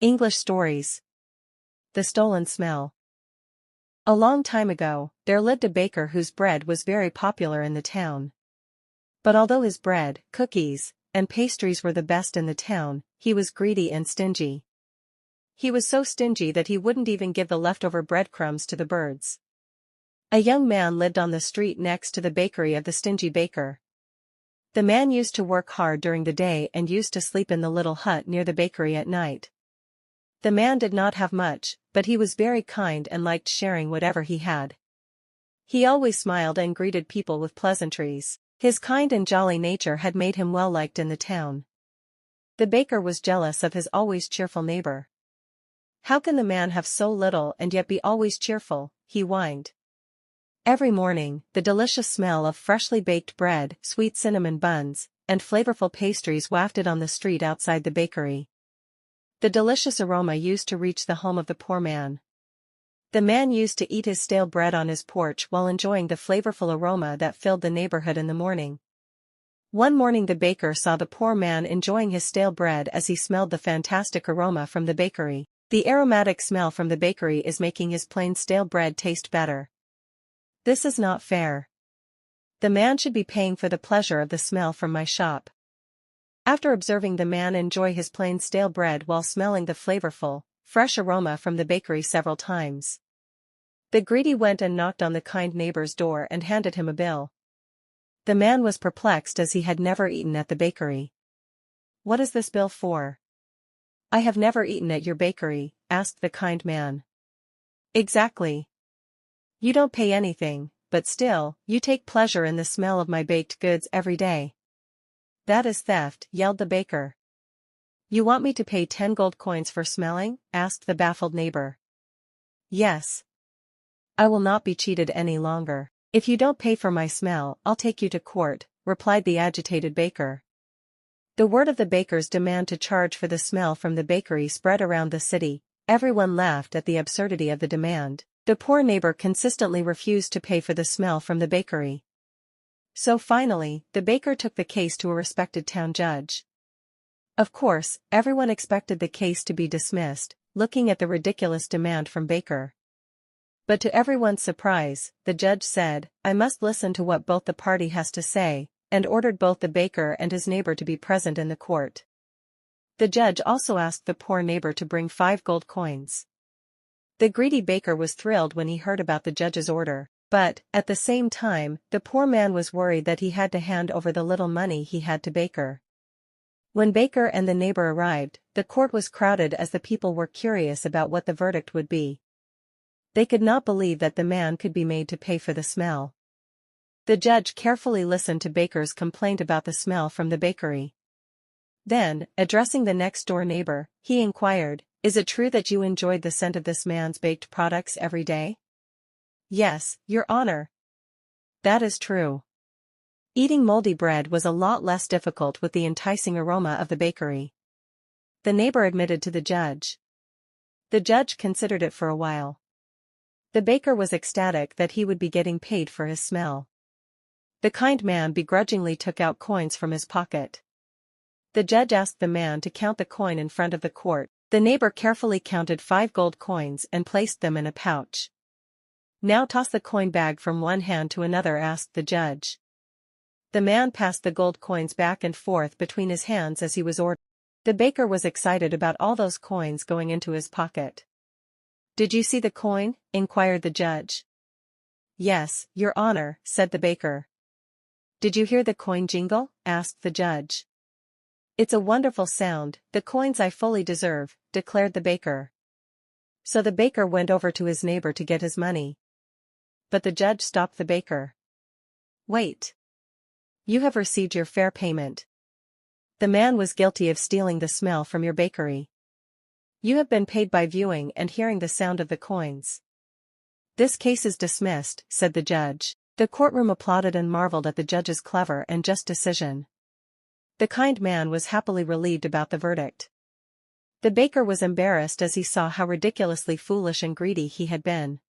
English stories. The Stolen Smell. A long time ago, there lived a baker whose bread was very popular in the town. But although his bread, cookies, and pastries were the best in the town, he was greedy and stingy. He was so stingy that he wouldn't even give the leftover breadcrumbs to the birds. A young man lived on the street next to the bakery of the stingy baker. The man used to work hard during the day and used to sleep in the little hut near the bakery at night. The man did not have much, but he was very kind and liked sharing whatever he had. He always smiled and greeted people with pleasantries. His kind and jolly nature had made him well liked in the town. The baker was jealous of his always cheerful neighbor. "How can the man have so little and yet be always cheerful?" he whined. Every morning, the delicious smell of freshly baked bread, sweet cinnamon buns, and flavorful pastries wafted on the street outside the bakery. The delicious aroma used to reach the home of the poor man. The man used to eat his stale bread on his porch while enjoying the flavorful aroma that filled the neighborhood in the morning. One morning the baker saw the poor man enjoying his stale bread as he smelled the fantastic aroma from the bakery. The aromatic smell from the bakery is making his plain stale bread taste better. This is not fair. The man should be paying for the pleasure of the smell from my shop. After observing the man enjoy his plain stale bread while smelling the flavorful, fresh aroma from the bakery several times, the greedy went and knocked on the kind neighbor's door and handed him a bill. The man was perplexed as he had never eaten at the bakery. "What is this bill for?" "I have never eaten at your bakery," asked the kind man. "Exactly. You don't pay anything, but still, you take pleasure in the smell of my baked goods every day." "That is theft," yelled the baker. "You want me to pay 10 gold coins for smelling?" asked the baffled neighbor. "Yes. I will not be cheated any longer. If you don't pay for my smell, I'll take you to court," replied the agitated baker. The word of the baker's demand to charge for the smell from the bakery spread around the city. Everyone laughed at the absurdity of the demand. The poor neighbor consistently refused to pay for the smell from the bakery. So finally, the baker took the case to a respected town judge. Of course, everyone expected the case to be dismissed, looking at the ridiculous demand from baker. But to everyone's surprise, the judge said, "I must listen to what both the party has to say," and ordered both the baker and his neighbor to be present in the court. The judge also asked the poor neighbor to bring 5 gold coins. The greedy baker was thrilled when he heard about the judge's order. But, at the same time, the poor man was worried that he had to hand over the little money he had to baker. When baker and the neighbor arrived, the court was crowded as the people were curious about what the verdict would be. They could not believe that the man could be made to pay for the smell. The judge carefully listened to baker's complaint about the smell from the bakery. Then, addressing the next-door neighbor, he inquired, "Is it true that you enjoyed the scent of this man's baked products every day?" "Yes, Your Honor." "That is true." Eating moldy bread was a lot less difficult with the enticing aroma of the bakery. The neighbor admitted to the judge. The judge considered it for a while. The baker was ecstatic that he would be getting paid for his smell. The kind man begrudgingly took out coins from his pocket. The judge asked the man to count the coin in front of the court. The neighbor carefully counted 5 gold coins and placed them in a pouch. "Now toss the coin bag from one hand to another," asked the judge. The man passed the gold coins back and forth between his hands as he was ordered. The baker was excited about all those coins going into his pocket. "Did you see the coin?" inquired the judge. "Yes, Your Honor," said the baker. "Did you hear the coin jingle?" asked the judge. "It's a wonderful sound, the coins I fully deserve," declared the baker. So the baker went over to his neighbor to get his money. But the judge stopped the baker. "Wait. You have received your fair payment. The man was guilty of stealing the smell from your bakery. You have been paid by viewing and hearing the sound of the coins. This case is dismissed," said the judge. The courtroom applauded and marveled at the judge's clever and just decision. The kind man was happily relieved about the verdict. The baker was embarrassed as he saw how ridiculously foolish and greedy he had been.